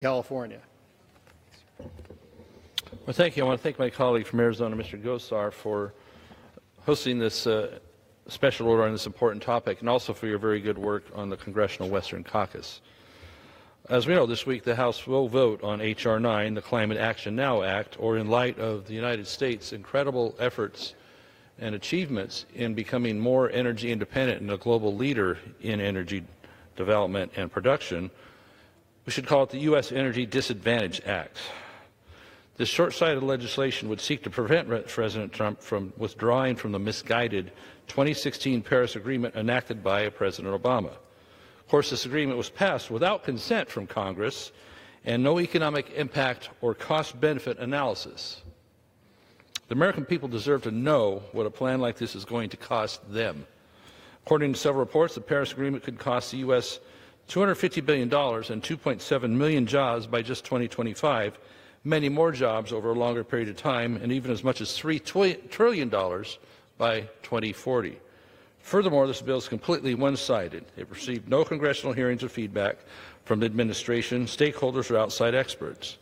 California. Well, thank you. I want to thank my colleague from Arizona, Mr. Gosar, for hosting this special order on this important topic, and also for your very good work on the Congressional Western Caucus. As we know, this week the House will vote on H.R. 9, the Climate Action Now Act, or in light of the United States' incredible efforts and achievements in becoming more energy independent and a global leader in energy development and production, we should call it the U.S. Energy Disadvantage Act. This short-sighted legislation would seek to prevent President Trump from withdrawing from the misguided 2016 Paris Agreement enacted by President Obama. Of course, this agreement was passed without consent from Congress and no economic impact or cost-benefit analysis. The American people deserve to know what a plan like this is going to cost them. According to several reports, the Paris Agreement could cost the U.S. $250 billion and 2.7 million jobs by just 2025, many more jobs over a longer period of time, and even as much as $3 trillion by 2040. Furthermore, this bill is completely one-sided. It received no congressional hearings or feedback from the administration, stakeholders, or outside experts.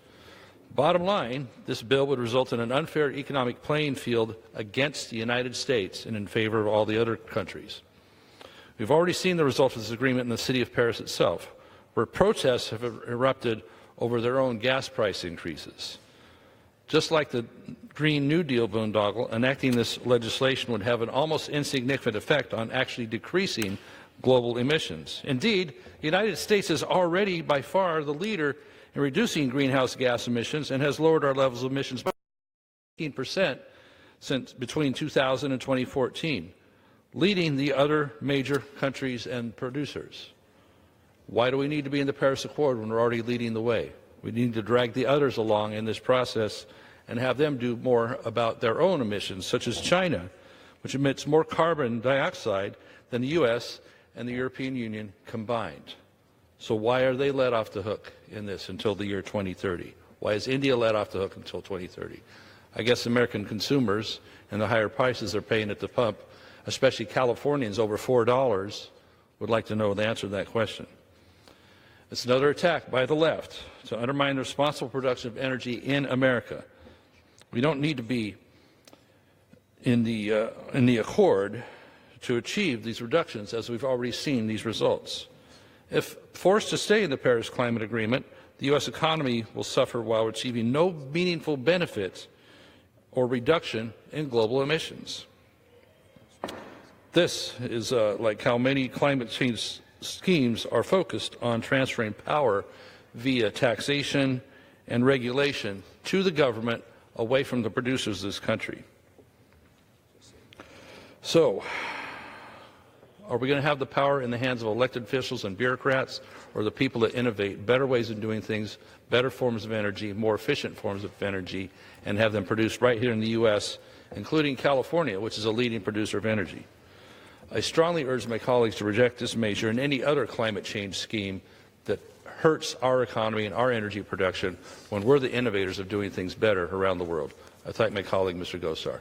Bottom line, this bill would result in an unfair economic playing field against the United States and in favor of all the other countries. We've already seen the result of this agreement in the city of Paris itself, where protests have erupted over their own gas price increases. Just like the Green New Deal boondoggle, enacting this legislation would have an almost insignificant effect on actually decreasing global emissions. Indeed, the United States is already by far the leader in reducing greenhouse gas emissions and has lowered our levels of emissions by 15% since between 2000 and 2014, leading the other major countries and producers. Why do we need to be in the Paris Accord when we're already leading the way? We need to drag the others along in this process and have them do more about their own emissions, such as China, which emits more carbon dioxide than the U.S. and the European Union combined. So why are they let off the hook in this until the year 2030? Why is India let off the hook until 2030? I guess American consumers and the higher prices they're paying at the pump, especially Californians over $4, would like to know the answer to that question. It's another attack by the left to undermine the responsible production of energy in America. We don't need to be in the accord to achieve these reductions, as we've already seen these results. If forced to stay in the Paris Climate Agreement, the U.S. economy will suffer while achieving no meaningful benefit or reduction in global emissions. This is like how many climate change schemes are focused on transferring power via taxation and regulation to the government away from the producers of this country. So, are we going to have the power in the hands of elected officials and bureaucrats, or the people that innovate better ways of doing things, better forms of energy, more efficient forms of energy, and have them produced right here in the U.S., including California, which is a leading producer of energy? I strongly urge my colleagues to reject this measure and any other climate change scheme that hurts our economy and our energy production when we're the innovators of doing things better around the world. I thank my colleague, Mr. Gosar.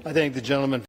I thank the gentleman.